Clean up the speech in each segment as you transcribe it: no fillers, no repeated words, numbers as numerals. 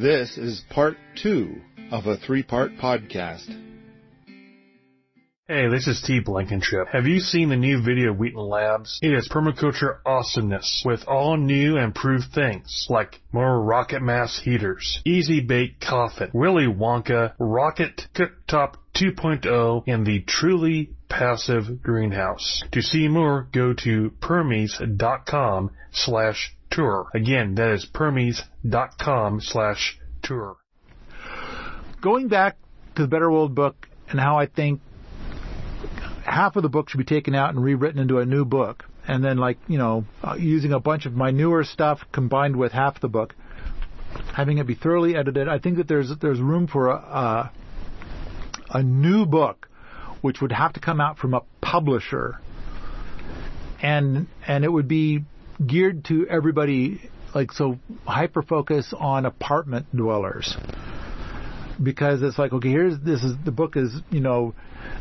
This is part 2 of a 3-part podcast. Hey, this is T. Blankenship. Have you seen the new video of Wheaton Labs? It is permaculture awesomeness with all new and improved things like more rocket mass heaters, easy bake coffin, Willy Wonka, rocket cooktop 2.0, and the truly passive greenhouse. To see more, go to permies.com/tour. Again, that is permies.com/tour. Going back to the Better World book and how I think half of the book should be taken out and rewritten into a new book, and then using a bunch of my newer stuff combined with half the book, having it be thoroughly edited. I think that there's room for a new book, which would have to come out from a publisher, and it would be geared to everybody, hyper focus on apartment dwellers. Because it's like, okay, the book is,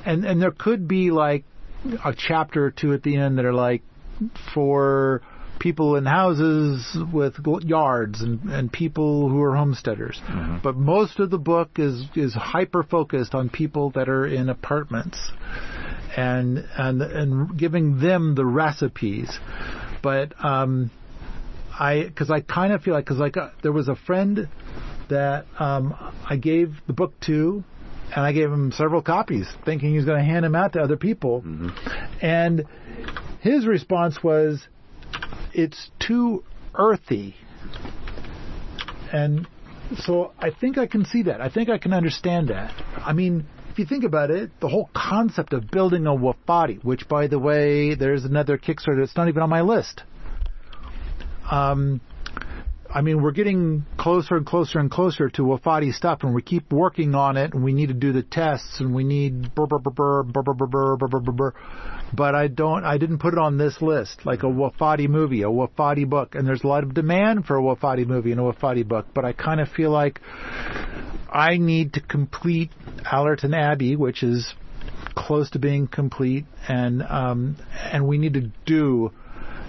and there could be like a chapter or two at the end that are like for people in houses with yards and people who are homesteaders. Mm-hmm. But most of the book is hyper focused on people that are in apartments and giving them the recipes. But because I kind of feel like, there was a friend that I gave the book to, and I gave him several copies, thinking he was going to hand them out to other people. Mm-hmm. And his response was, it's too earthy. And so I think I can see that. I think I can understand that. I mean, if you think about it, the whole concept of building a Wofati, which, by the way, there's another Kickstarter that's not even on my list. We're getting closer and closer and closer to Wofati stuff, and we keep working on it, and we need to do the tests, and we need but I didn't put it on this list, like a Wofati movie, a Wofati book, and there's a lot of demand for a Wofati movie and a Wofati book, but I kind of feel like I need to complete Allerton Abbey, which is close to being complete, and we need to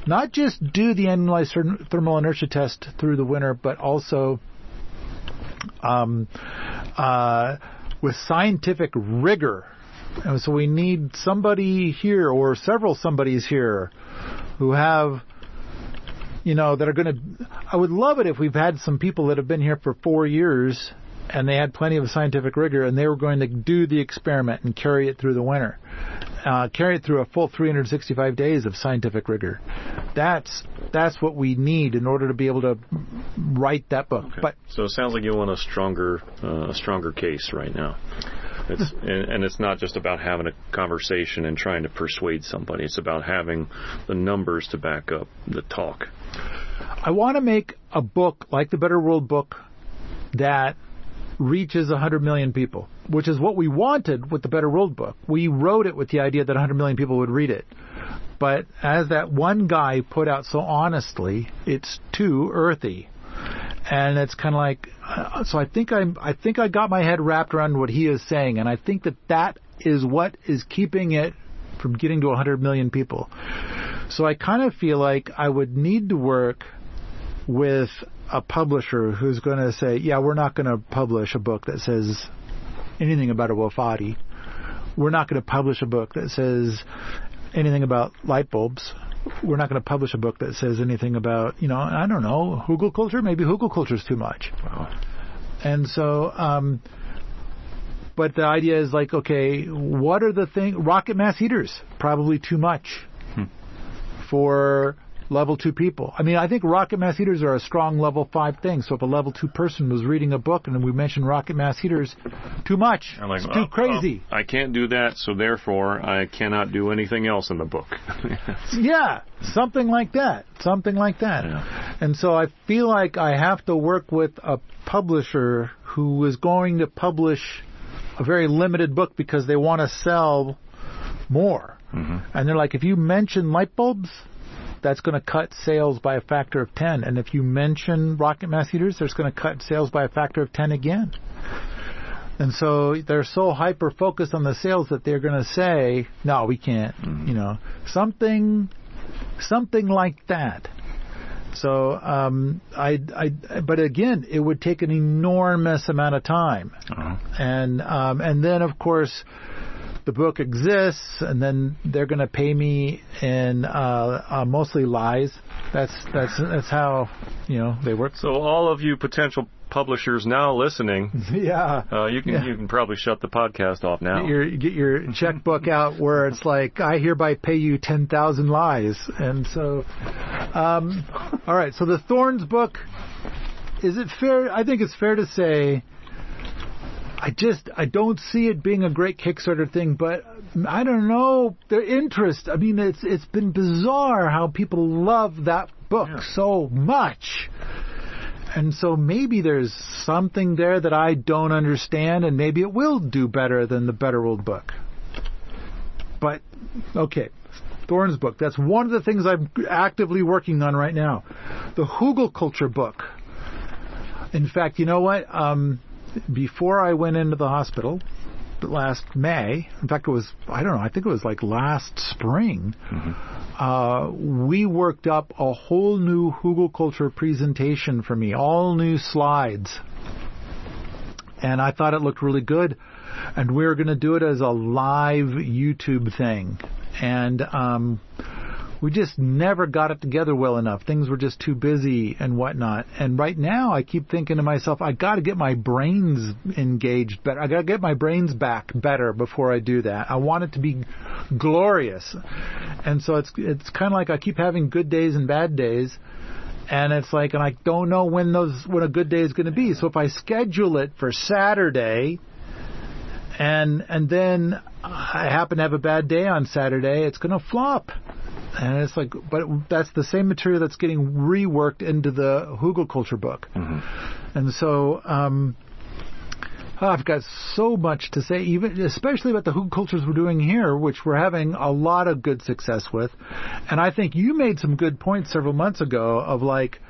not just do the annualized thermal inertia test through the winter, but also with scientific rigor. And so we need somebody here or several somebodies here who have, that are going to... I would love it if we've had some people that have been here for 4 years and they had plenty of scientific rigor and they were going to do the experiment and carry it through the winter. Carry it through a full 365 days of scientific rigor. That's what we need in order to be able to write that book. Okay. But so it sounds like you want a stronger case right now. It's not just about having a conversation and trying to persuade somebody. It's about having the numbers to back up the talk. I want to make a book like the Better World book that reaches 100 million people, which is what we wanted with the Better World book. We wrote it with the idea that 100 million people would read it. But as that one guy put out so honestly, it's too earthy. And it's kind of like, so I think I got my head wrapped around what he is saying, and I think that is what is keeping it from getting to 100 million people. So I kind of feel like I would need to work with a publisher who's going to say, yeah, we're not going to publish a book that says anything about a Wofati. We're not going to publish a book that says anything about light bulbs. We're not going to publish a book that says anything about, I don't know, hugelkultur. Maybe hugelkultur is too much. Wow. And so, but the idea is like, okay, what are the things? Rocket mass heaters, probably too much for level 2 people. I mean, I think rocket mass heaters are a strong level 5 thing. So if a level 2 person was reading a book and we mentioned rocket mass heaters, too much. It's too crazy. I can't do that, so therefore I cannot do anything else in the book. Yeah, something like that. Yeah. And so I feel like I have to work with a publisher who is going to publish a very limited book because they want to sell more. Mm-hmm. And they're like, if you mention light bulbs, that's going to cut sales by a factor of 10. And if you mention rocket mass heaters, that's going to cut sales by a factor of 10 again. And so they're so hyper-focused on the sales that they're going to say, no, we can't. Something like that. So, but again, it would take an enormous amount of time. Uh-huh. And then, of course, the book exists, and then they're going to pay me in mostly lies. That's how they work. So all of you potential publishers now listening, yeah, you can probably shut the podcast off now. Get your checkbook out where it's like, I hereby pay you 10,000 lies. And so, all right. So the Thorns book, is it fair? I think it's fair to say, I don't see it being a great Kickstarter thing, but I don't know their interest. I mean, it's been bizarre how people love that book so much. And so maybe there's something there that I don't understand, and maybe it will do better than the Better World book. But, okay, Thorns book. That's one of the things I'm actively working on right now. The Hugel Culture book. In fact, you know what? Before I went into the hospital last May, in fact, it was, I don't know, I think it was like last spring, we worked up a whole new Hugel Culture presentation for me, all new slides. And I thought it looked really good. And we were going to do it as a live YouTube thing. And we just never got it together well enough. Things were just too busy and whatnot. And right now I keep thinking to myself, I got to get my brains engaged better. I got to get my brains back better before I do that. I want it to be glorious. And so it's kind of like I keep having good days and bad days. And it's like, and I don't know when a good day is going to be. So if I schedule it for Saturday, and then I happen to have a bad day on Saturday, it's going to flop. And it's like, but that's the same material that's getting reworked into the Hugel Culture book. Mm-hmm. And so I've got so much to say, especially about the Hugel Cultures we're doing here, which we're having a lot of good success with. And I think you made some good points several months ago of like,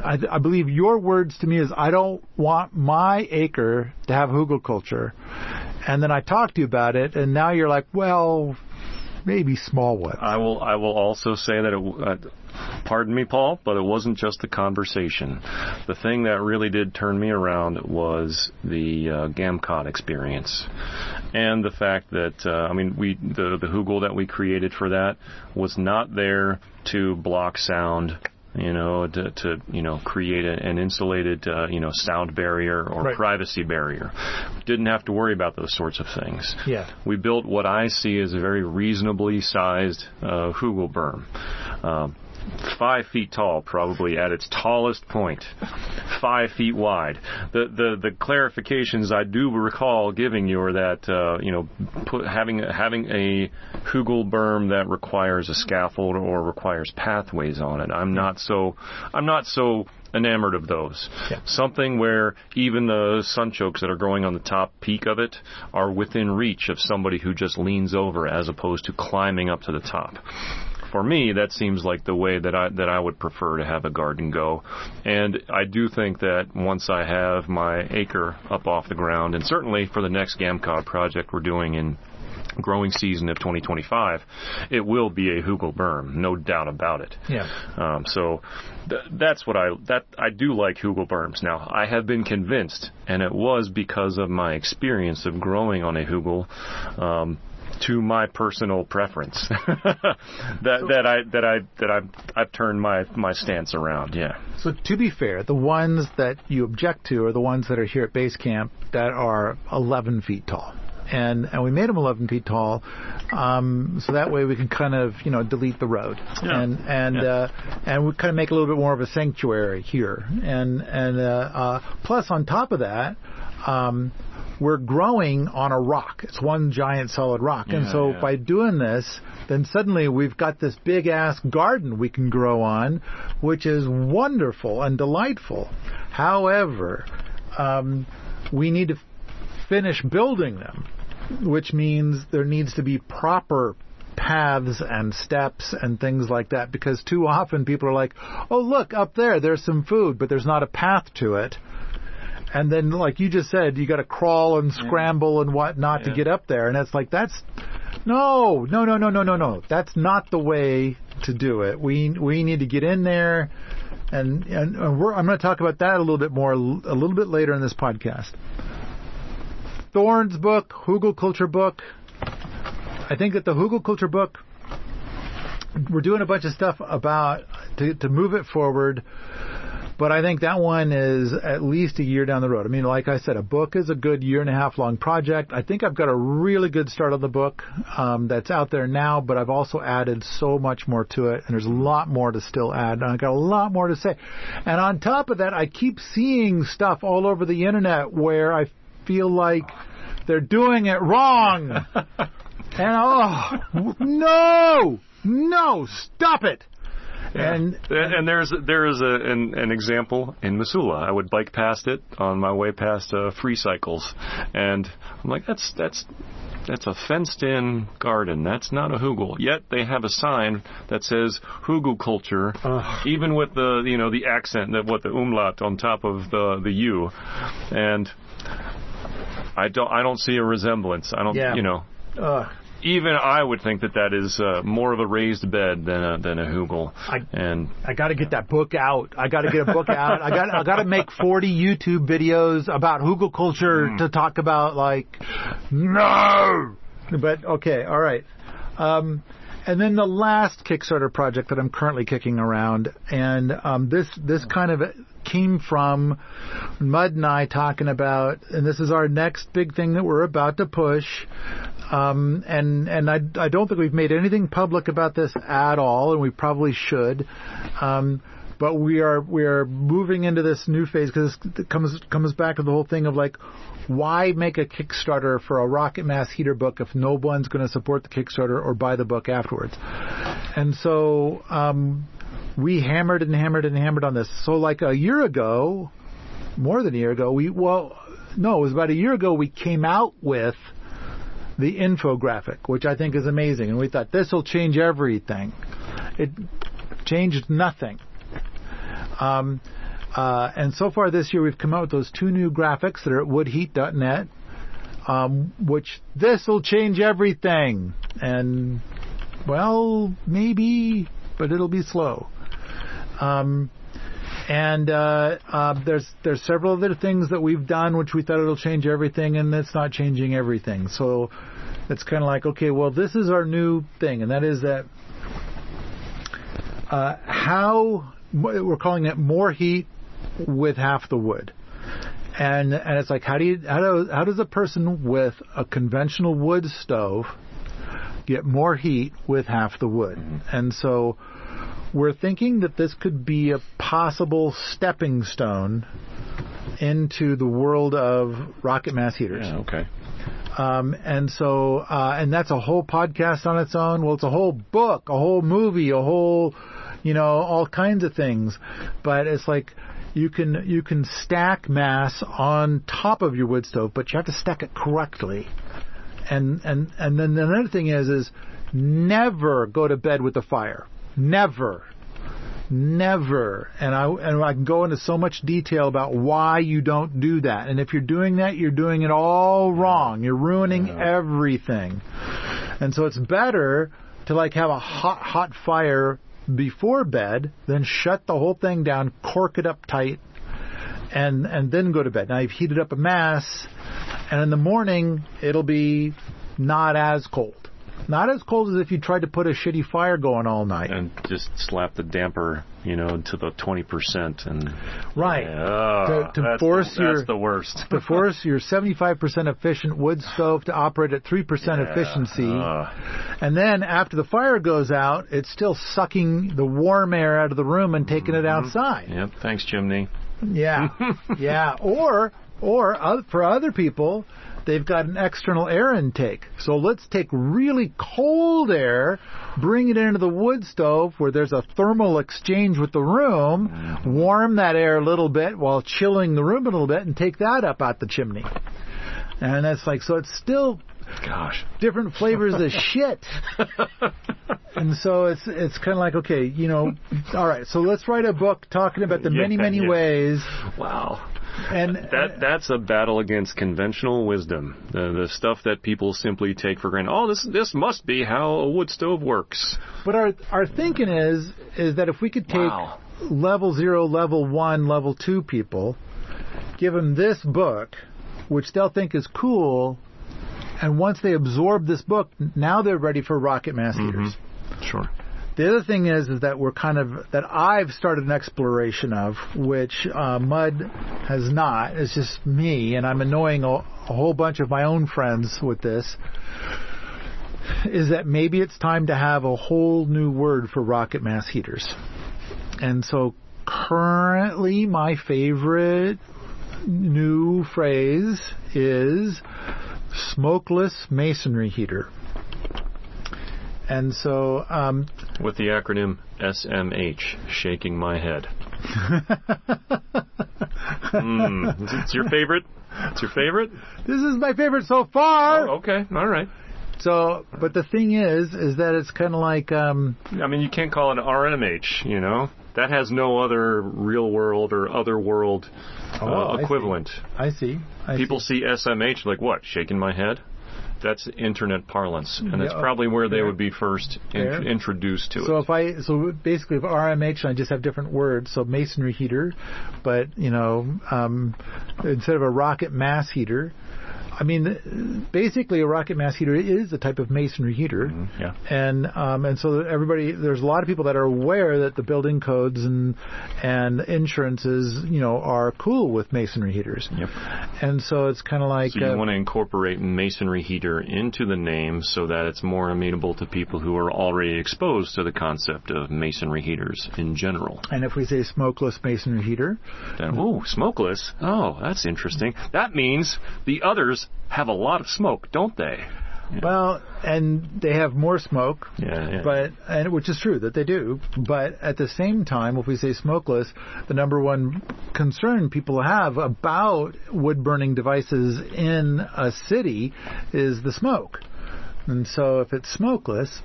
I believe your words to me is, I don't want my acre to have Hugel Culture. And then I talked to you about it, and now you're like, well, maybe Smallwood. I will also say that pardon me, Paul, but it wasn't just the conversation. The thing that really did turn me around was the GAMCOD experience, and the fact that the Hugel that we created for that was not there to block sound. To create an insulated, sound barrier or privacy barrier. Didn't have to worry about those sorts of things. Yeah. We built what I see as a very reasonably sized Hugel berm. 5 feet tall, probably at its tallest point, 5 feet wide. The clarifications I do recall giving you are that having a Hugel berm that requires a scaffold or requires pathways on it. I'm not so enamored of those. Yeah. Something where even the sunchokes that are growing on the top peak of it are within reach of somebody who just leans over as opposed to climbing up to the top. For me, that seems like the way that I would prefer to have a garden go. And I do think that once I have my acre up off the ground, and certainly for the next GAMCOD project we're doing in growing season of 2025, it will be a Hugel berm, no doubt about it. Yeah. So that's what I do like Hugel berms. Now, I have been convinced, and it was because of my experience of growing on a Hugel, to my personal preference, I've turned my stance around. Yeah. So to be fair, the ones that you object to are the ones that are here at base camp that are 11 feet tall. And we made them 11 feet tall, so that way we can kind of delete the road, and we kind of make a little bit more of a sanctuary here, and plus on top of that, we're growing on a rock. It's one giant solid rock, and so by doing this, then suddenly we've got this big ass garden we can grow on, which is wonderful and delightful. However, we need to finish building them, which means there needs to be proper paths and steps and things like that, because too often people are like, oh, look, up there's some food, but there's not a path to it. And then, like you just said, you got to crawl and scramble and whatnot to get up there. And it's like, that's No. That's not the way to do it. We need to get in there, and I'm going to talk about that a little bit more a little bit later in this podcast. Thorne's book, Hugelkultur book. I think that the Hugelkultur book, we're doing a bunch of stuff about to move it forward, but I think that one is at least a year down the road. I mean, like I said, a book is a good 1.5 year long project. I think I've got a really good start on the book that's out there now, but I've also added so much more to it, and there's a lot more to still add, and I've got a lot more to say. And on top of that, I keep seeing stuff all over the internet where I feel like they're doing it wrong. And no, stop it. Yeah. And there is an example in Missoula. I would bike past it on my way past Free Cycles, and I'm like, that's a fenced-in garden. That's not a hugel. Yet they have a sign that says Hugelkultur, even with the accent, the umlaut on top of the U, and I don't see a resemblance. I don't, even I would think that is more of a raised bed than a hugel. I got to get that book out. I got to get a book out. I got to make 40 YouTube videos about Hugelkultur to talk about, like, no. But okay, all right. And then the last Kickstarter project that I'm currently kicking around, and this kind of came from Mud and I talking about, and this is our next big thing that we're about to push. And I don't think we've made anything public about this at all, and we probably should. But we are moving into this new phase because it comes back to the whole thing of, like, why make a Kickstarter for a Rocket Mass heater book if no one's going to support the Kickstarter or buy the book afterwards? And so we hammered on this. So like a year ago, more than a year ago, it was about a year ago, we came out with the infographic, which I think is amazing. And we thought, this will change everything. It changed nothing. And so far this year, we've come out with those 2 new graphics that are at woodheat.net, which this will change everything. And, well, maybe, but it'll be slow. There's several other things that we've done which we thought it'll change everything, and it's not changing everything. So it's kind of like, okay, well, this is our new thing, and that is that how we're calling it more heat with half the wood. And it's like, how does a person with a conventional wood stove get more heat with half the wood? And so we're thinking that this could be a possible stepping stone into the world of rocket mass heaters. Yeah, okay. And that's a whole podcast on its own. Well, it's a whole book, a whole movie, a whole, all kinds of things. But it's like you can stack mass on top of your wood stove, but you have to stack it correctly. And then another thing is never go to bed with a fire. Never. And I can go into so much detail about why you don't do that. And if you're doing that, you're doing it all wrong. You're ruining everything. And so it's better to have a hot fire before bed, then shut the whole thing down, cork it up tight, and then go to bed. Now you've heated up a mass, and in the morning it'll be not as cold. Not as cold as if you tried to put a shitty fire going all night. And just slap the damper, to the 20%. And right. That's the worst. To force your 75% efficient wood stove to operate at 3% efficiency. And then after the fire goes out, it's still sucking the warm air out of the room and taking it outside. Yep. Thanks, chimney. Yeah. Yeah. Or for other people, they've got an external air intake. So let's take really cold air, bring it into the wood stove where there's a thermal exchange with the room, warm that air a little bit while chilling the room a little bit, and take that up out the chimney. And that's so it's still different flavors of shit. And so it's kind of like, okay, all right, so let's write a book talking about the many ways. Wow. And That's a battle against conventional wisdom. The stuff that people simply take for granted. Oh, this must be how a wood stove works. But our thinking is that if we could take Wow. level 0, level 1, level 2 people, give them this book, which they'll think is cool, and once they absorb this book, now they're ready for rocket mass heaters. Sure. The other thing is that we're that I've started an exploration of, which Mud has not. It's just me, and I'm annoying a whole bunch of my own friends with this, is that maybe it's time to have a whole new word for rocket mass heaters. And so currently my favorite new phrase is smokeless masonry heater. And so With the acronym SMH, shaking my head. It's your favorite? It's your favorite? this is my favorite so far. Oh, okay. All right. So, but the thing is that it's kind of like I mean, you can't call it RMH, you know? That has no other real world or other world equivalent. I see. People see SMH like, what, shaking my head? That's internet parlance, and that's Yeah, probably where they fair. would be first Fair. introduced to So it. so basically, if RMH, I just have different words. So masonry heater, but instead of a rocket mass heater, I mean, basically a rocket mass heater is a type of masonry heater. Yeah. And so there's a lot of people that are aware that the building codes and insurances, are cool with masonry heaters. Yep. And so it's kind of like. So you want to incorporate masonry heater into the name so that it's more amenable to people who are already exposed to the concept of masonry heaters in general. And if we say smokeless masonry heater. Then, smokeless? Oh, that's interesting. That means the others have a lot of smoke, don't they? Yeah. Well, and they have more smoke, Yeah. and which is true that they do. But at the same time, if we say smokeless, the number one concern people have about wood-burning devices in a city is the smoke. And so if it's smokeless,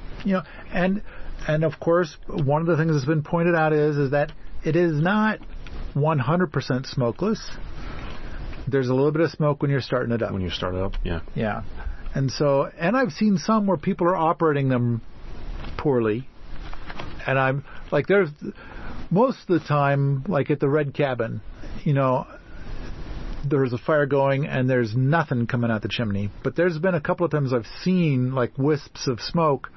and of course, one of the things that's been pointed out is that it is not 100% smokeless. There's a little bit of smoke when you're starting it up. When you start it up, yeah. Yeah. And I've seen some where people are operating them poorly. And I'm like, there's most of the time, like at the Red Cabin, there's a fire going and there's nothing coming out the chimney. But there's been a couple of times I've seen like wisps of smoke,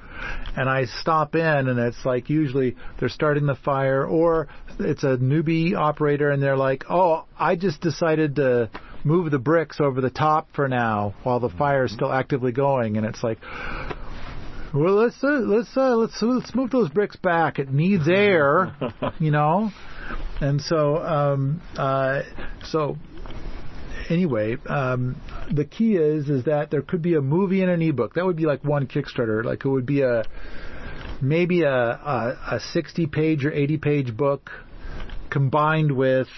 and I stop in and it's like usually they're starting the fire, or it's a newbie operator and they're like, oh, I just decided to move the bricks over the top for now while the fire is still actively going. And it's like, well, let's move those bricks back. It needs air, And so anyway, the key is that there could be a movie and an ebook. That would be like one Kickstarter. Like it would be maybe a 60-page or 80-page book combined with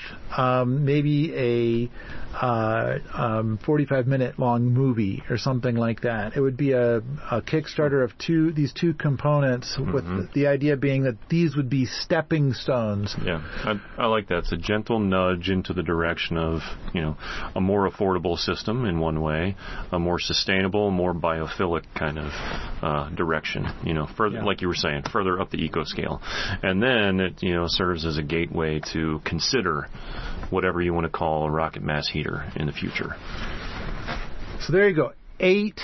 maybe a 45-minute long movie or something like that. It would be a Kickstarter of these two components, with the idea being that these would be stepping stones. Yeah, I like that. It's a gentle nudge into the direction of, a more affordable system in one way, a more sustainable, more biophilic kind of direction, further, like you were saying, further up the eco scale. And then it, serves as a gateway to consider whatever you want to call a rocket mass heater in the future. So there you go. 8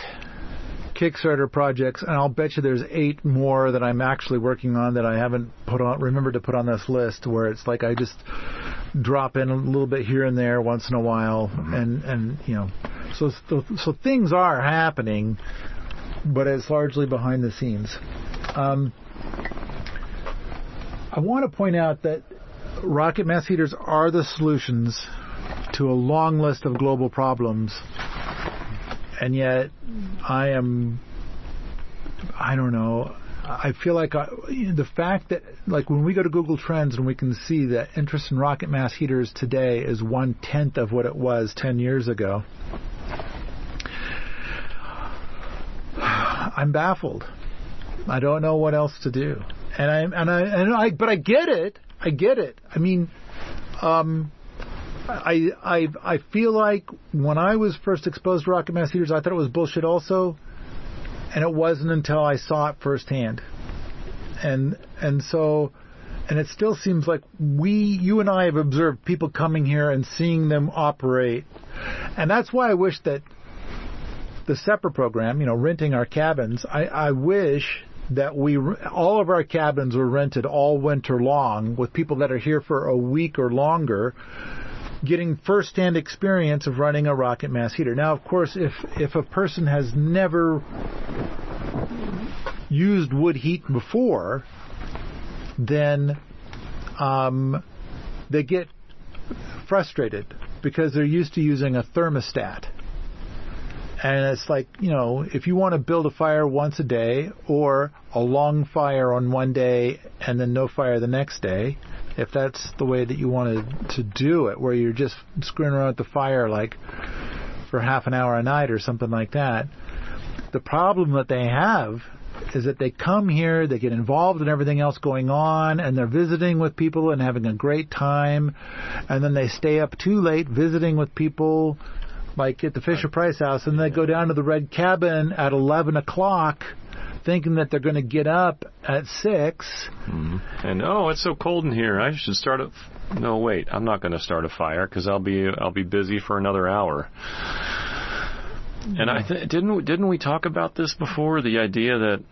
Kickstarter projects, and I'll bet you there's 8 more that I'm actually working on that I haven't remembered to put on this list, where it's like I just drop in a little bit here and there once in a while, and so things are happening, but it's largely behind the scenes. I want to point out that rocket mass heaters are the solutions to a long list of global problems, and yet I don't know, I feel like the fact that, like, when we go to Google Trends and we can see that interest in rocket mass heaters today is 1/10 of what it was 10 years ago, I'm baffled. I don't know what else to do, but I get it. I mean, I feel like when I was first exposed to rocket mass heaters, I thought it was bullshit also, and it wasn't until I saw it firsthand. And it still seems like you and I have observed people coming here and seeing them operate. And that's why I wish that the SEPR program, renting our cabins, I wish that all of our cabins were rented all winter long with people that are here for a week or longer, getting first-hand experience of running a rocket mass heater. Now, of course, if a person has never used wood heat before, then they get frustrated because they're used to using a thermostat. And it's like, if you want to build a fire once a day or a long fire on one day and then no fire the next day, if that's the way that you wanted to do it, where you're just screwing around with the fire like for half an hour a night or something like that, the problem that they have is that they come here, they get involved in everything else going on, and they're visiting with people and having a great time, and then they stay up too late visiting with people like at the Fisher-Price house, and they go down to the Red Cabin at 11 o'clock thinking that they're going to get up at 6. Mm-hmm. And, it's so cold in here, I should start a... No, wait, I'm not going to start a fire because I'll be busy for another hour. And didn't we talk about this before? The idea that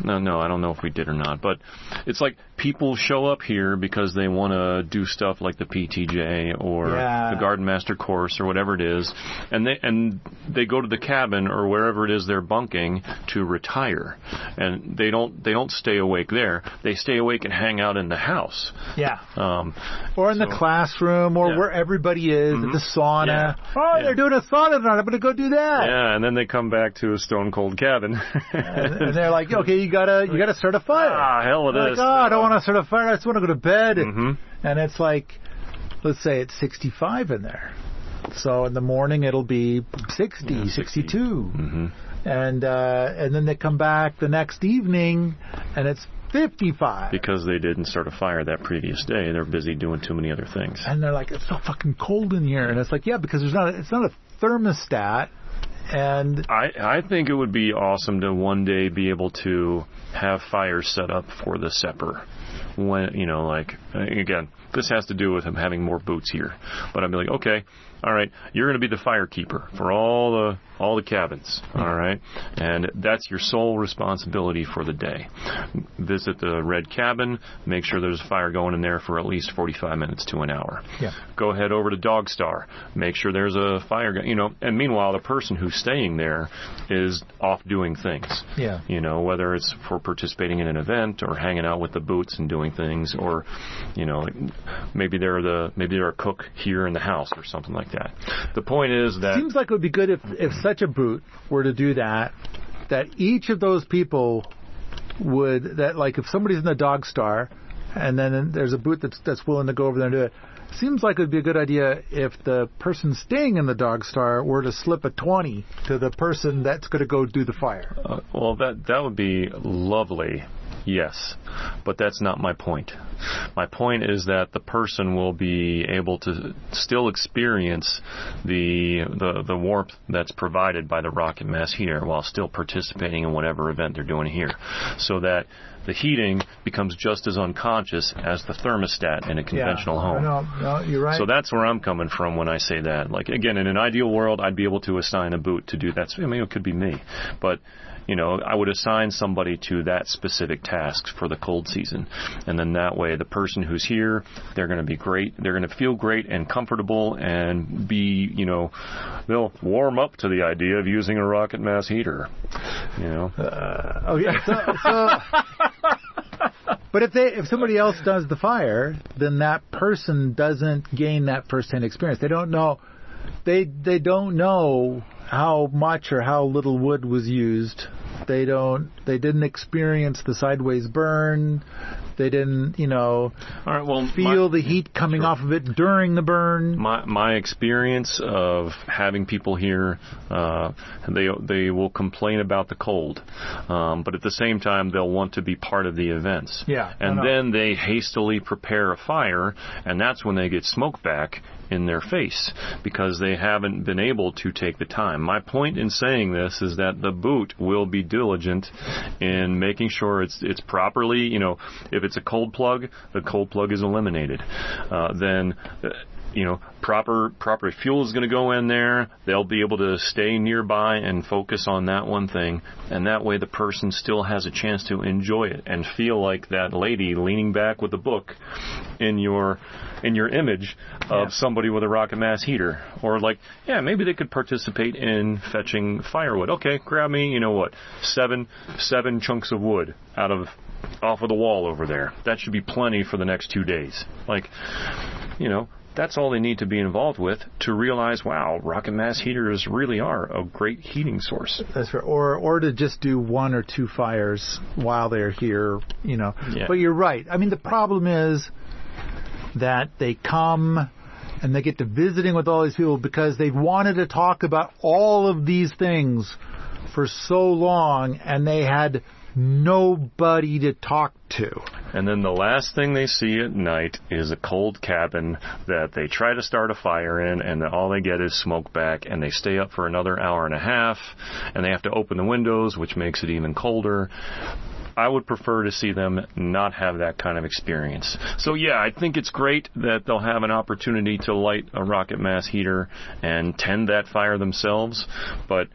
no, I don't know if we did or not, but it's like people show up here because they want to do stuff like the PTJ or the Garden Master course or whatever it is, and they go to the cabin or wherever it is they're bunking to retire, and they don't stay awake there. They stay awake and hang out in the house. Yeah. Or in the classroom or where everybody is at the sauna. Yeah. They're doing a sauna tonight. I'm going to go do that. Yeah, and then they come back to a stone cold cabin. and they're like, okay, you gotta start a fire. Hell it is. I don't want to start a fire. I just want to go to bed. And it's like, let's say it's 65 in there. So in the morning it'll be 60, 62. Mm-hmm. And then they come back the next evening and it's 55. Because they didn't start a fire that previous day. They're busy doing too many other things. And they're like, it's so fucking cold in here. And it's like, yeah, because it's not a thermostat. And I think it would be awesome to one day be able to have fires set up for the SEPR. When, again, this has to do with him having more boots here. But I'd be like, okay, all right, you're going to be the fire keeper for all the cabins, all right? And that's your sole responsibility for the day. Visit the Red Cabin, make sure there's a fire going in there for at least 45 minutes to an hour. Yeah. Go ahead over to Dog Star, make sure there's a fire, and meanwhile, the person who's staying there is off doing things. Yeah. Whether it's for participating in an event or hanging out with the boots and doing things, or, maybe they're a cook here in the house or something like that. The point is that... Seems like it would be good if such a boot were to do that each of those people would, if somebody's in the Dog Star and then there's a boot that's willing to go over there and do it, seems like it would be a good idea if the person staying in the Dog Star were to slip a 20 to the person that's going to go do the fire. Well, that would be lovely. Yes, but that's not my point. My point is that the person will be able to still experience the warmth that's provided by the rocket mass heater while still participating in whatever event they're doing here, so that the heating becomes just as unconscious as the thermostat in a conventional home. No, you're right. So that's where I'm coming from when I say that. Like, again, in an ideal world, I'd be able to assign a boot to do that. I mean, it could be me, but I would assign somebody to that specific task for the cold season. And then that way, the person who's here, they're going to be great. They're going to feel great and comfortable and be, they'll warm up to the idea of using a rocket mass heater, But if somebody else does the fire, then that person doesn't gain that first-hand experience. They don't know. They don't know how much or how little wood was used. They didn't experience the sideways burn. They didn't, All right, well, feel the heat coming off of it during the burn. My experience of having people here, they will complain about the cold, but at the same time they'll want to be part of the events. Yeah, and then they hastily prepare a fire, and that's when they get smoke back in their face because they haven't been able to take the time. My point in saying this is that the boot will be diligent in making sure it's properly, if it's a cold plug, the cold plug is eliminated. Then proper fuel is going to go in there. They'll be able to stay nearby and focus on that one thing, and that way the person still has a chance to enjoy it and feel like that lady leaning back with a book in your image of somebody with a rocket mass heater. Or maybe they could participate in fetching firewood. Okay, grab me, 7 chunks of wood off of the wall over there. That should be plenty for the next 2 days. That's all they need to be involved with to realize, wow, rocket mass heaters really are a great heating source. That's right. Or to just do 1 or 2 fires while they're here, Yeah. But you're right. I mean, the problem is that they come and they get to visiting with all these people because they've wanted to talk about all of these things for so long, and they had nobody to talk to. And then the last thing they see at night is a cold cabin that they try to start a fire in, and all they get is smoke back, and they stay up for another hour and a half, and they have to open the windows, which makes it even colder. I would prefer to see them not have that kind of experience. So yeah, I think it's great that they'll have an opportunity to light a rocket mass heater and tend that fire themselves, but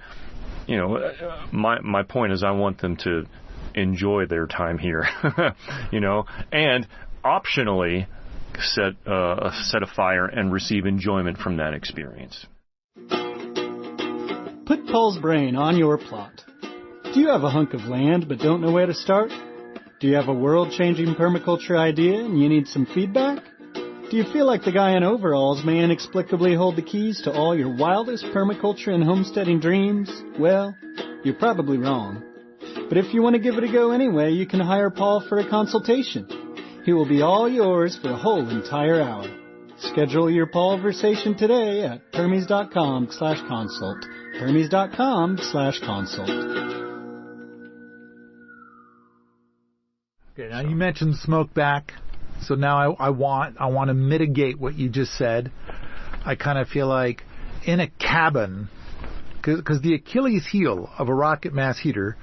my point is I want them to enjoy their time here, and optionally set a fire and receive enjoyment from that experience. Put Paul's brain on your plot. Do you have a hunk of land but don't know where to start? Do you have a world-changing permaculture idea and you need some feedback? Do you feel like the guy in overalls may inexplicably hold the keys to all your wildest permaculture and homesteading dreams? Well, you're probably wrong. But if you want to give it a go anyway, you can hire Paul for a consultation. He will be all yours for a whole entire hour. Schedule your Paulversation today at Permies.com/consult. Permies.com/consult. Okay, now you mentioned smoke back, so now I want to mitigate what you just said. I kind of feel like in a cabin, because the Achilles heel of a rocket mass heater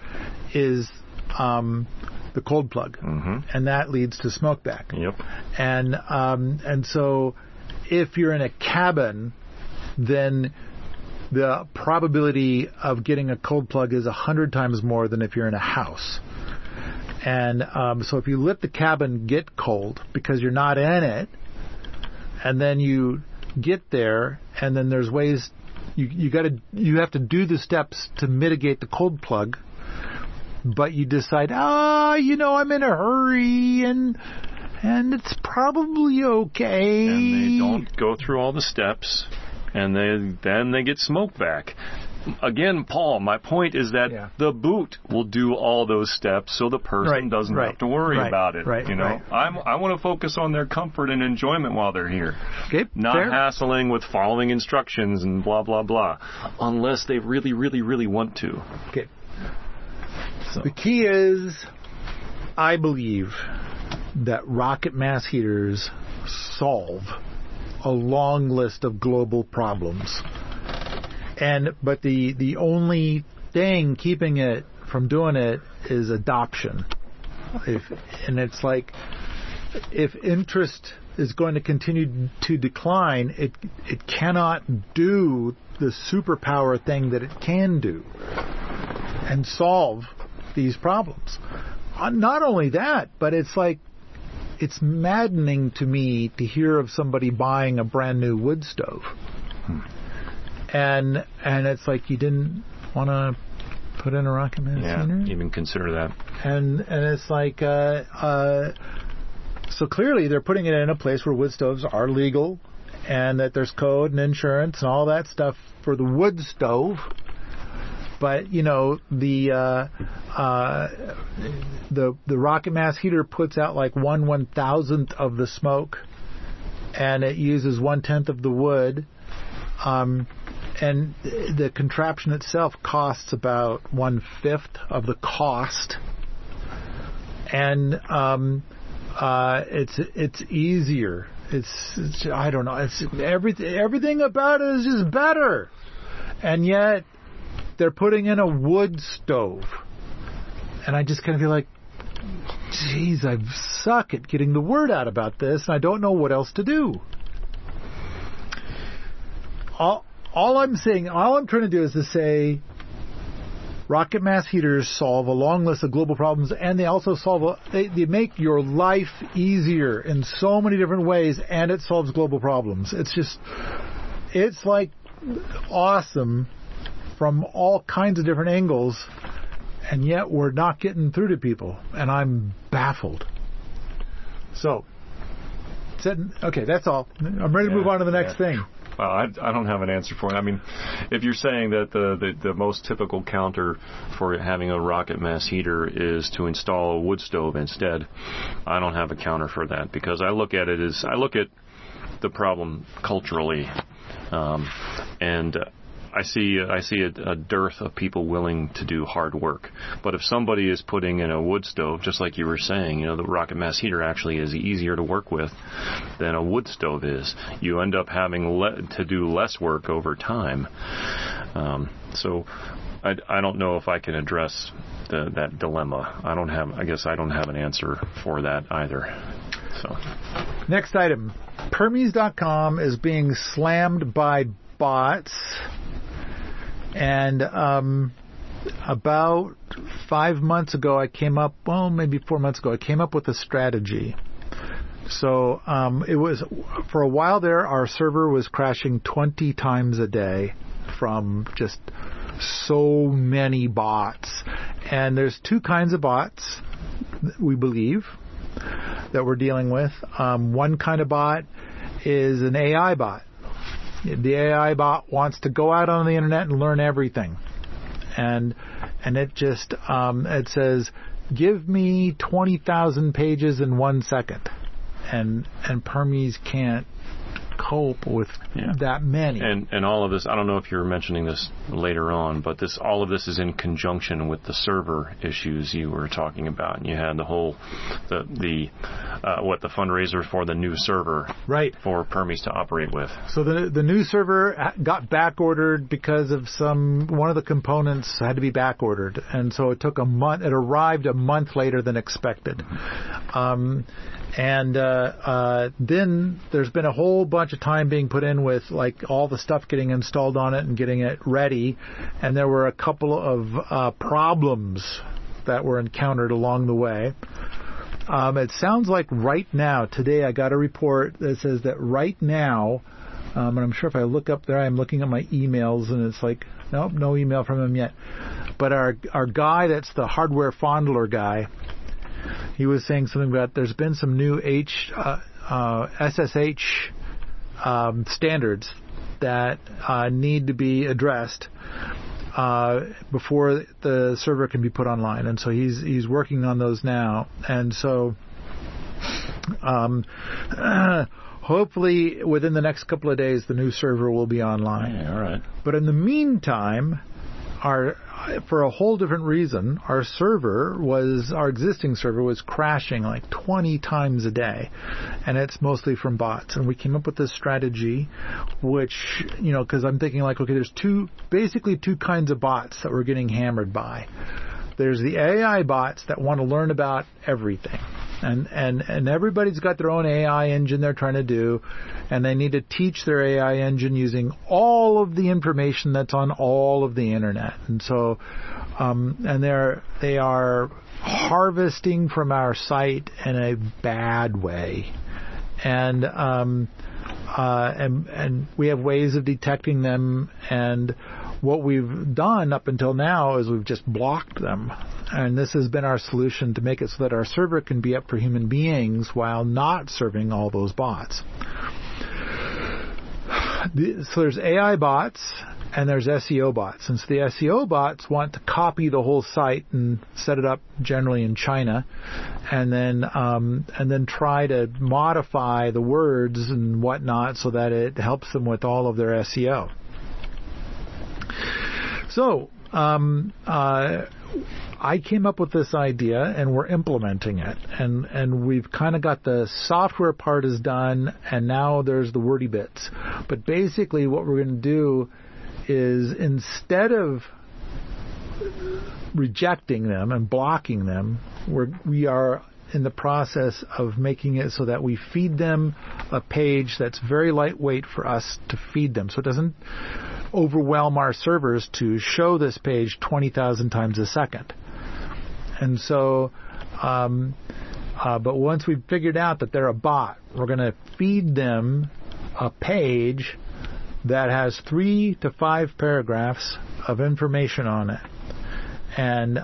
is the cold plug, and that leads to smoke back. Yep. And so if you're in a cabin, then the probability of getting a cold plug is 100 times more than if you're in a house. And so if you let the cabin get cold because you're not in it, and then you get there, and then there's ways you have to do the steps to mitigate the cold plug, but you decide, I'm in a hurry and it's probably okay. And they don't go through all the steps, and then they get smoke back. Again, Paul, my point is that the boot will do all those steps so the person doesn't have to worry about it. I want to focus on their comfort and enjoyment while they're here. Okay, not hassling with following instructions and blah, blah, blah, unless they really, really, really want to. Okay. So. The key is, I believe, that rocket mass heaters solve a long list of global problems. But the only thing keeping it from doing it is adoption. It's like, if interest is going to continue to decline, it cannot do the superpower thing that it can do and solve these problems. Not only that, but it's maddening to me to hear of somebody buying a brand new wood stove. And it's like, you didn't want to put in a rocket mass heater? Even consider that. And it's like, so clearly they're putting it in a place where wood stoves are legal, and that there's code and insurance and all that stuff for the wood stove. But the rocket mass heater puts out like 1/1000th of the smoke, and it uses 1/10 of the wood. And the contraption itself costs about 1/5 of the cost. And it's easier. It's I don't know. It's everything about it is just better, and yet they're putting in a wood stove, and I just kind of feel like, geez, I suck at getting the word out about this, and I don't know what else to do. All I'm trying to do is to say, rocket mass heaters solve a long list of global problems, and they also they make your life easier in so many different ways, and it solves global problems. It's like awesome from all kinds of different angles, and yet we're not getting through to people, and I'm baffled. So, okay, that's all. I'm ready to move on to the next thing. Well, I don't have an answer for it. I mean, if you're saying that the most typical counter for having a rocket mass heater is to install a wood stove instead, I don't have a counter for that, because I look at the problem culturally, and I see a dearth of people willing to do hard work. But if somebody is putting in a wood stove, just like you were saying, the rocket mass heater actually is easier to work with than a wood stove is. You end up having to do less work over time. So I don't know if I can address that dilemma. I guess I don't have an answer for that either. So next item, Permies.com is being slammed by bots. And about 5 months ago, maybe 4 months ago, I came up with a strategy. So it was, for a while there, our server was crashing 20 times a day from just so many bots. And there's two kinds of bots, we believe, that we're dealing with. One kind of bot is an AI bot. The AI bot wants to go out on the internet and learn everything, and it just it says, give me 20,000 pages in 1 second, and Permies can't cope with that many. And all of this, I don't know if you were mentioning this later on, but all of this is in conjunction with the server issues you were talking about. And you had the whole the fundraiser for the new server, right, for Permies to operate with. So the new server got back ordered because of one of the components had to be back ordered, and so it took a month. It arrived a month later than expected. And then there's been a whole bunch of time being put in with like all the stuff getting installed on it and getting it ready. And there were a couple of problems that were encountered along the way. It sounds like right now, today, I got a report that says that right now, and I'm sure if I look up there, I'm looking at my emails, and it's like, nope, no email from him yet. But our guy that's the hardware fondler guy, he was saying something about there's been some new SSH standards that need to be addressed before the server can be put online, and so he's working on those now. And so hopefully within the next couple of days the new server will be online. Yeah, all right. But in the meantime, for a whole different reason, our existing server was crashing like 20 times a day, and it's mostly from bots. And we came up with this strategy, which, because I'm thinking like, okay, there's basically two kinds of bots that we're getting hammered by. There's the AI bots that want to learn about everything. And everybody's got their own AI engine they're trying to do, and they need to teach their AI engine using all of the information that's on all of the internet. And so, they are harvesting from our site in a bad way. And we have ways of detecting them, and what we've done up until now is we've just blocked them. And this has been our solution to make it so that our server can be up for human beings while not serving all those bots. So there's AI bots and there's SEO bots. And so the SEO bots want to copy the whole site and set it up generally in China, and then try to modify the words and whatnot so that it helps them with all of their SEO. So I came up with this idea, and we're implementing it, and we've kind of got the software part is done, and now there's the wordy bits. But basically what we're going to do is, instead of rejecting them and blocking them, we are in the process of making it so that we feed them a page that's very lightweight for us to feed them, so it doesn't overwhelm our servers to show this page 20,000 times a second. And so, but once we've figured out that they're a bot, we're going to feed them a page that has 3 to 5 paragraphs of information on it. And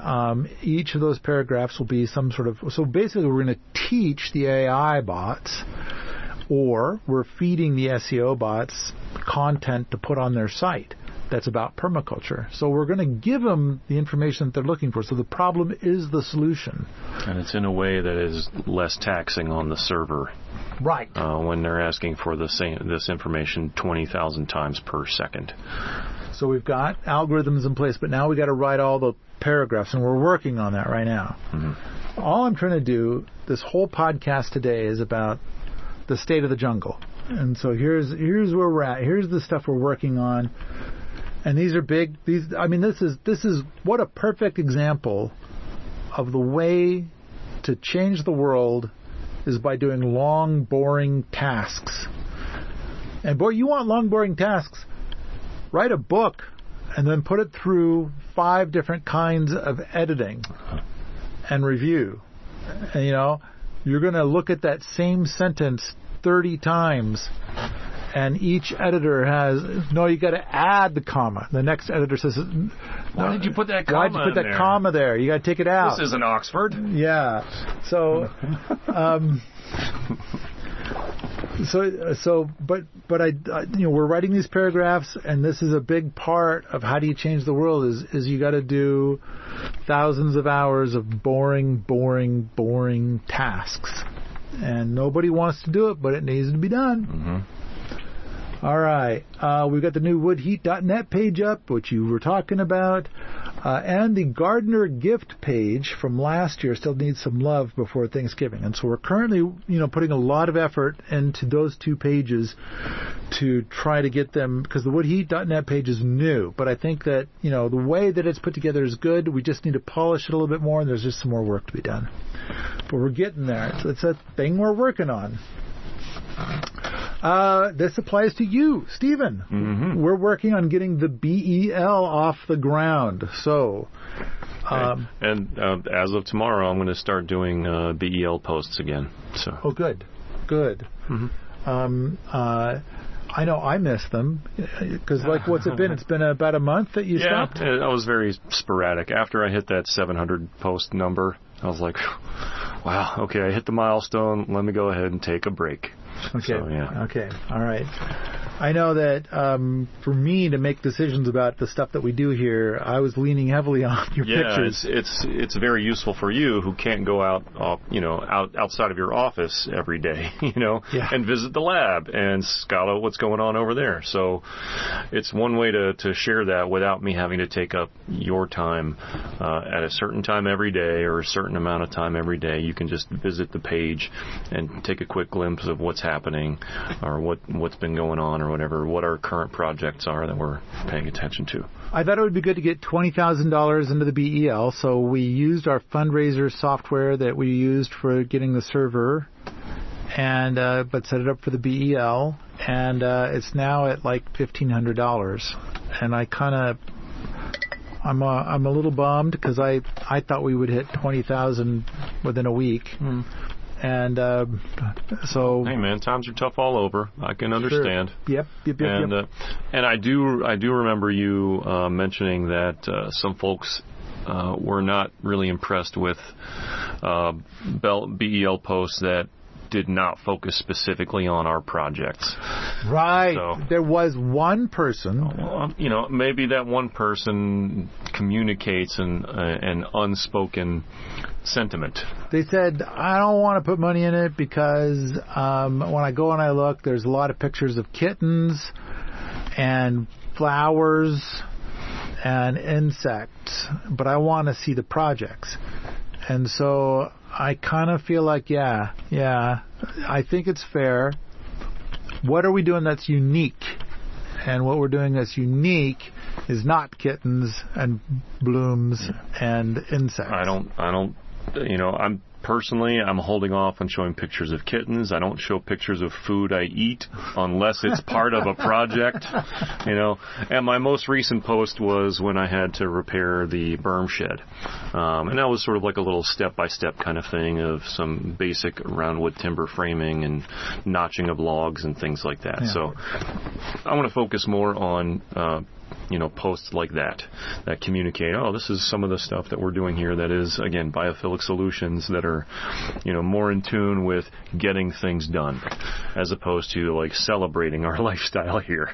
each of those paragraphs will be some sort of... So basically we're going to teach the AI bots, or we're feeding the SEO bots content to put on their site that's about permaculture. So we're going to give them the information that they're looking for. So the problem is the solution. And it's in a way that is less taxing on the server. Right. When they're asking for this information 20,000 times per second. So we've got algorithms in place, but now we've got to write all the paragraphs, and we're working on that right now. Mm-hmm. All I'm trying to do, this whole podcast today, is about the state of the jungle. And so here's where we're at. Here's the stuff we're working on. And these are big. This is what a perfect example of the way to change the world is by doing long, boring tasks. And boy, you want long, boring tasks? Write a book and then put it through 5 different kinds of editing and review. And, you're going to look at that same sentence 30 times, and each editor has, no, you got to add the comma. The next editor says, why did you put that comma Why'd you put that comma there? You got to take it out. This isn't Oxford. Yeah. So, but we're writing these paragraphs, and this is a big part of how do you change the world is you got to do thousands of hours of boring tasks. And nobody wants to do it, but it needs to be done. Mm-hmm. All right. We've got the new woodheat.net page up, which you were talking about. And the gardener gift page from last year still needs some love before Thanksgiving. And so we're currently, putting a lot of effort into those 2 pages to try to get them, because the woodheat.net page is new. But I think that, the way that it's put together is good. We just need to polish it a little bit more, and there's just some more work to be done. But we're getting there. So it's a thing we're working on. This applies to you, Stephen. Mm-hmm. We're working on getting the BEL off the ground. So, and as of tomorrow, I'm going to start doing BEL posts again. So. Oh, good. Mm-hmm. I know I miss them because, what's it been? It's been about a month that you stopped? Yeah, I was very sporadic. After I hit that 700 post number, I was like, wow, okay, I hit the milestone. Let me go ahead and take a break. Okay. So, yeah. Okay. All right. I know that for me to make decisions about the stuff that we do here, I was leaning heavily on your pictures. It's very useful for you who can't go out outside of your office every day, and visit the lab and scout out what's going on over there. So it's one way to share that without me having to take up your time at a certain time every day or a certain amount of time every day. You can just visit the page and take a quick glimpse of what's happening or what's been going on or whatever, what our current projects are that we're paying attention to. I thought it would be good to get $20,000 into the BEL, so we used our fundraiser software that we used for getting the server, and but set it up for the BEL, and it's now at like $1,500, and I'm a little bummed because I thought we would hit 20,000 within a week. And so, hey man, times are tough all over. I can understand. Sure. Yep. And I do remember you mentioning that some folks were not really impressed with BEL posts that did not focus specifically on our projects. Right. So, there was one person. Maybe that one person communicates an unspoken sentiment. They said, I don't want to put money in it because when I go and I look, there's a lot of pictures of kittens and flowers and insects, but I want to see the projects. And so I kind of feel like, yeah, I think it's fair. What are we doing that's unique? And what we're doing that's unique is not kittens and blooms and insects. I'm holding off on showing pictures of kittens. I don't show pictures of food I eat unless it's part of a project, And my most recent post was when I had to repair the berm shed. And that was sort of like a little step-by-step kind of thing of some basic roundwood timber framing and notching of logs and things like that. Yeah. So I want to focus more on posts like that communicate, this is some of the stuff that we're doing here that is, again, biophilic solutions that are, more in tune with getting things done as opposed to, like, celebrating our lifestyle here.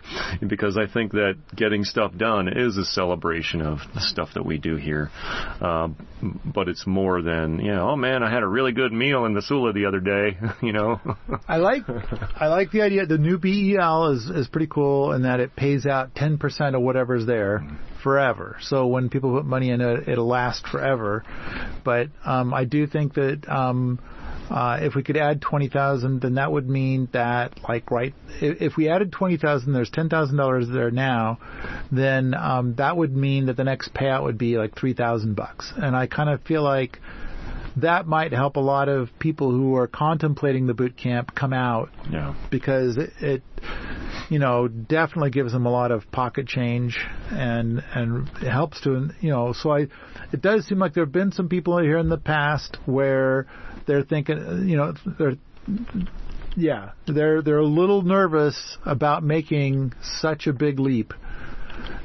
Because I think that getting stuff done is a celebration of the stuff that we do here. But it's more than, oh, man, I had a really good meal in the Sula the other day, I like the idea. The new BEL is pretty cool in that it pays out 10% of whatever's there forever. So when people put money in it, it'll last forever. But I do think that if we could add 20,000, then that would mean that, if we added 20,000, there's $10,000 there now, then that would mean that the next payout would be like $3,000. And I kind of feel like that might help a lot of people who are contemplating the boot camp come out. Yeah. Because it definitely gives them a lot of pocket change and it helps to, so it does seem like there have been some people here in the past where they're thinking, they're a little nervous about making such a big leap.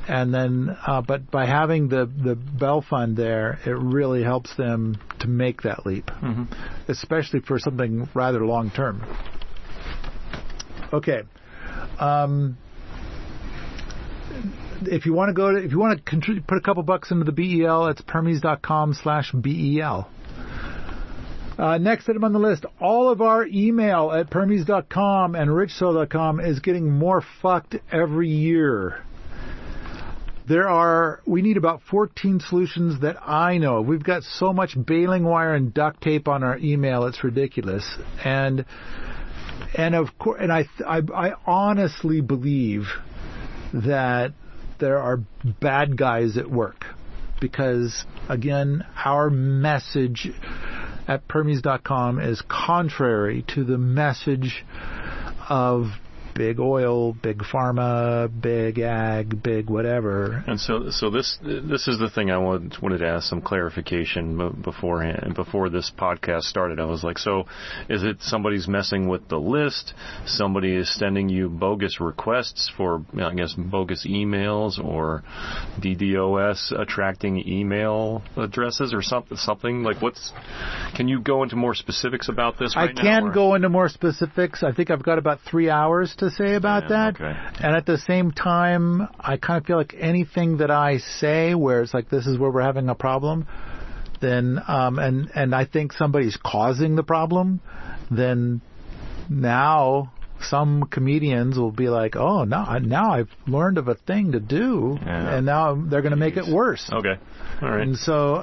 And then, but by having the Bell Fund there, it really helps them to make that leap, especially for something rather long term. Okay. If you want to put a couple bucks into the BEL, it's Permies.com/BEL. Next item on the list, all of our email at Permies.com and RichSoil.com is getting more fucked every year. We need about 14 solutions that I know. We've got so much baling wire and duct tape on our email, it's ridiculous. And of course, and I honestly believe that there are bad guys at work because, again, our message at Permies.com is contrary to the message of big oil, big pharma, big ag, big whatever. And so this is the thing I wanted to ask some clarification beforehand. Before this podcast started, I was like, so is it somebody's messing with the list? Somebody is sending you bogus requests for, bogus emails or DDoS attracting email addresses or something? Like can you go into more specifics about this right now? I can go into more specifics. I think I've got about 3 hours to say about that. Okay. And at the same time, I kind of feel like anything that I say where it's like, this is where we're having a problem, then, and I think somebody's causing the problem, then now some comedians will be like, oh, now I've learned of a thing to do, and now they're going to make it worse. Okay. All right. And so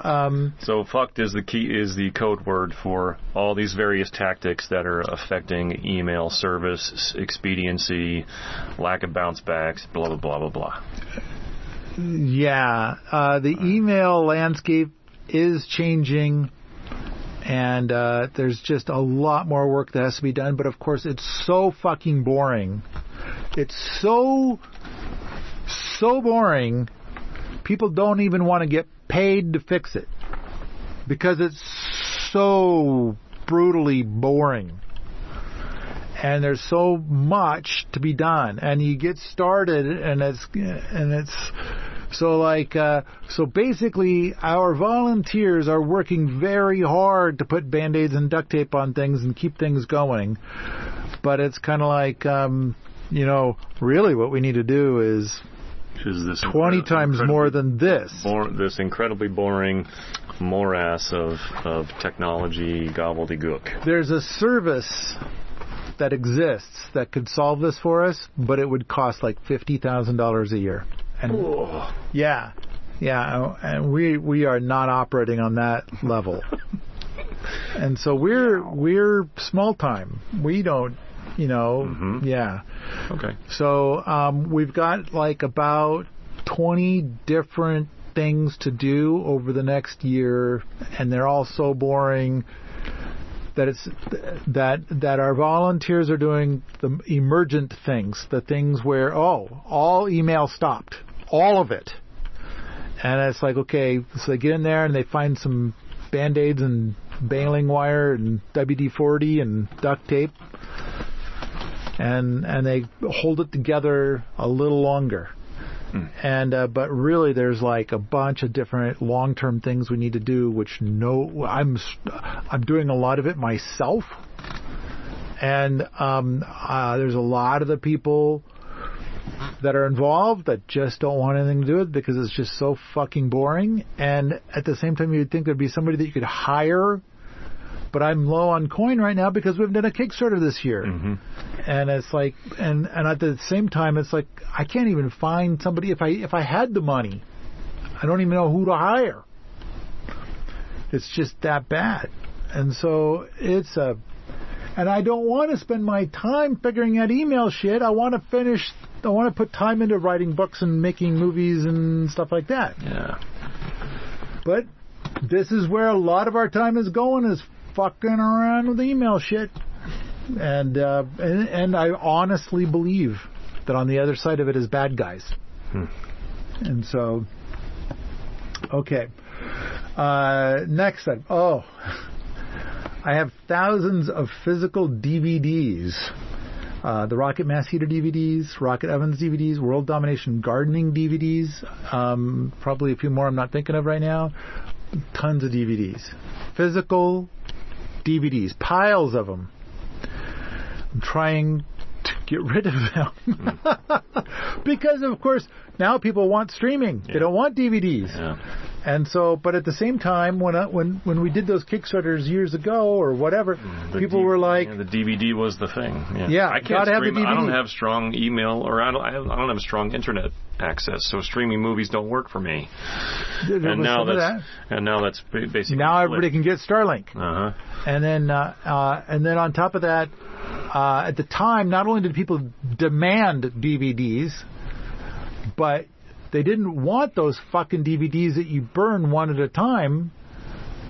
fucked is the code word for all these various tactics that are affecting email service, expediency, lack of bounce backs, blah, blah, blah, blah, blah. Yeah. The email landscape is changing. And there's just a lot more work that has to be done. But, of course, it's so fucking boring. It's so boring, people don't even want to get paid to fix it. Because it's so brutally boring. And there's so much to be done. And you get started, and it's So basically, our volunteers are working very hard to put Band-Aids and duct tape on things and keep things going. But it's kind of like, really what we need to do is this 20 times more than this. This incredibly boring morass of technology gobbledygook. There's a service that exists that could solve this for us, but it would cost like $50,000 a year. And yeah, and we are not operating on that level. And so we're small time. We don't, yeah. Okay. So we've got like about 20 different things to do over the next year, and they're all so boring that it's that our volunteers are doing the emergent things, the things where all email stopped, all of it, and it's like, okay, so they get in there and they find some Band-Aids and baling wire and WD-40 and duct tape, and they hold it together a little longer. And but really, there's like a bunch of different long-term things we need to do, which I'm doing a lot of it myself, and there's a lot of the people that are involved that just don't want anything to do with it because it's just so fucking boring. And at the same time, you'd think there'd be somebody that you could hire, but I'm low on coin right now because we've done a Kickstarter this year. Mm-hmm. And it's like, and at the same time, it's like, I can't even find somebody. If I had the money, I don't even know who to hire. It's just that bad. And so and I don't want to spend my time figuring out email shit. I want to put time into writing books and making movies and stuff like that. Yeah. But this is where a lot of our time is going, is fucking around with email shit. And I honestly believe that on the other side of it is bad guys. And so, okay. Next up. I have thousands of physical DVDs. The Rocket Mass Heater DVDs, Rocket Ovens DVDs, World Domination Gardening DVDs, probably a few more I'm not thinking of right now. Tons of DVDs. Physical DVDs. Piles of them. I'm trying to get rid of them. Because, of course, now people want streaming. Yeah. They don't want DVDs. Yeah. And so, but at the same time, when we did those Kickstarters years ago or whatever, people were like, the DVD was the thing. Yeah, I can't have the DVD. I don't have strong email, or I don't have strong internet access, so streaming movies don't work for me. And now that's basically now everybody can get Starlink. Uh-huh. And then on top of that, at the time, not only did people demand DVDs, but they didn't want those fucking DVDs that you burn one at a time.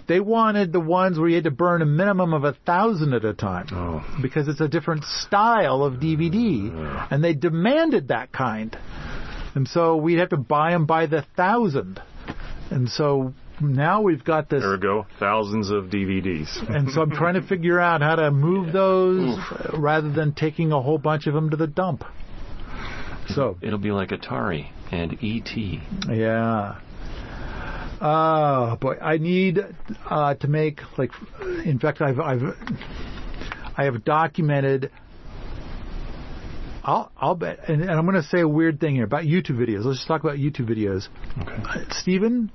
They wanted the ones where you had to burn a minimum of 1,000 at a time, because it's a different style of DVD, and they demanded that kind. And so we'd have to buy them by the 1,000. And so now we've got this. There we go, thousands of DVDs. And so I'm trying to figure out how to move those rather than taking a whole bunch of them to the dump. So it'll be like Atari and E.T. Yeah. Oh boy, I need to make, like, in fact, I have documented. I'll bet, and I'm going to say a weird thing here about YouTube videos. Let's just talk about YouTube videos. Okay. Stephen,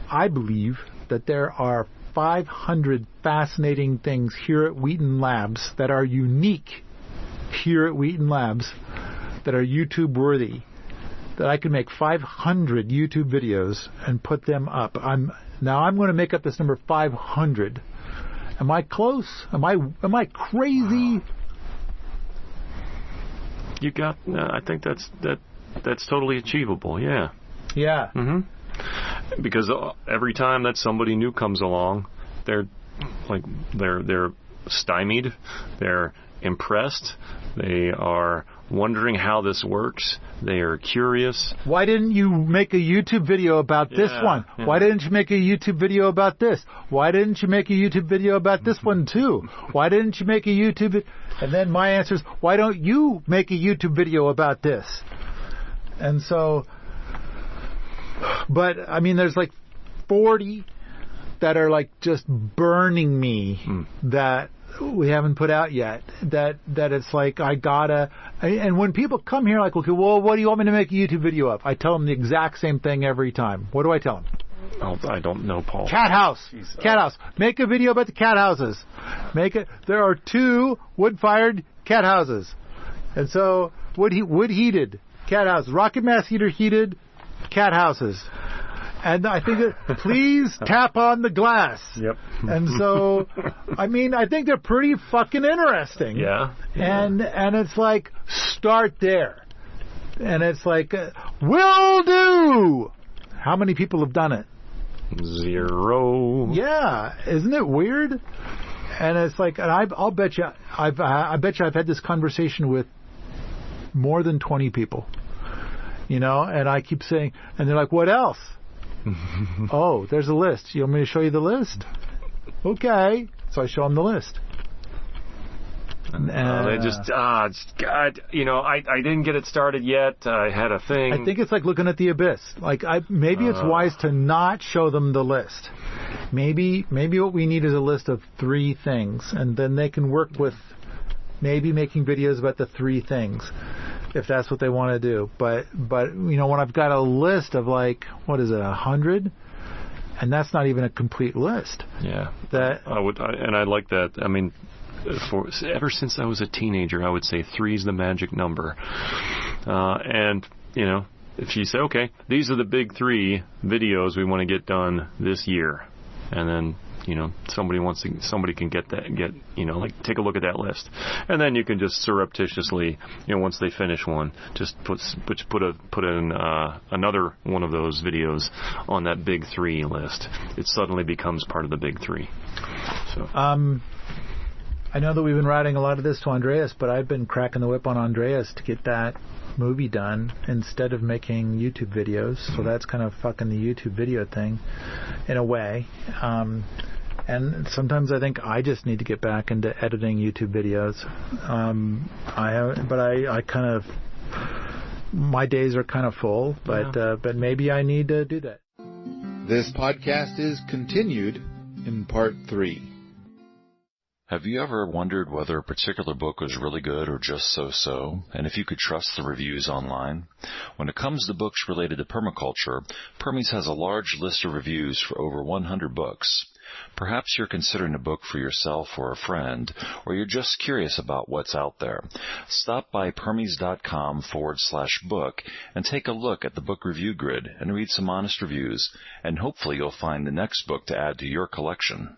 I believe that there are 500 fascinating things here at Wheaton Labs that are unique here at Wheaton Labs, that are YouTube worthy, that I can make 500 YouTube videos and put them up. I'm going to make up this number 500. Am I close? Am I crazy? You got. I think that's totally achievable. Yeah. Yeah. Mm-hmm. Because every time that somebody new comes along, they're stymied. They're impressed. They are wondering how this works. They are curious. Why didn't you make a YouTube video about this one? Yeah. Why didn't you make a YouTube video about this? Why didn't you make a YouTube video about this one too? Why didn't you make a YouTube? And then my answer is, why don't you make a YouTube video about this? And so But, I mean, there's like 40 that are like just burning me that we haven't put out yet. That it's like I gotta. And when people come here, like, okay, well, what do you want me to make a YouTube video of? I tell them the exact same thing every time. What do I tell them? Oh, I don't know, Paul. Cat house. Cat house. Make a video about the cat houses. There are 2 wood-fired cat houses, and so wood heated cat houses, rocket mass heater heated cat houses. And I think please tap on the glass. Yep. And so, I mean, I think they're pretty fucking interesting. Yeah. And it's like, start there. And it's like, will do. How many people have done it? 0. Yeah. Isn't it weird? And it's like, and I'll bet you, I bet you I've had this conversation with more than 20 people. You know, and I keep saying, and they're like, what else? Oh, there's a list. You want me to show you the list? Okay. So I show them the list. They just, God, you know, I didn't get it started yet. I had a thing. I think it's like looking at the abyss. Like, maybe it's wise to not show them the list. Maybe what we need is a list of 3 things, and then they can work with maybe making videos about the 3 things, if that's what they want to do. But you know, when I've got a list of like, what is it, 100, and that's not even a complete list. Yeah, that I like that. I mean, ever since I was a teenager, I would say 3 is the magic number. And you know, if you say, okay, these are the big 3 videos we want to get done this year, and then, you know, somebody can you know, like, take a look at that list, and then you can just surreptitiously, you know, once they finish one, just put in another one of those videos on that big 3 list. It suddenly becomes part of the big 3. So. I know that we've been writing a lot of this to Andreas, but I've been cracking the whip on Andreas to get that movie done instead of making YouTube videos. So that's kind of fucking the YouTube video thing in a way. And sometimes I think I just need to get back into editing YouTube videos. I kind of, my days are kind of full, but maybe I need to do that. This podcast is continued in part 3. Have you ever wondered whether a particular book was really good or just so-so, and if you could trust the reviews online? When it comes to books related to permaculture, Permies has a large list of reviews for over 100 books. Perhaps you're considering a book for yourself or a friend, or you're just curious about what's out there. Stop by Permies.com/book and take a look at the book review grid and read some honest reviews, and hopefully you'll find the next book to add to your collection.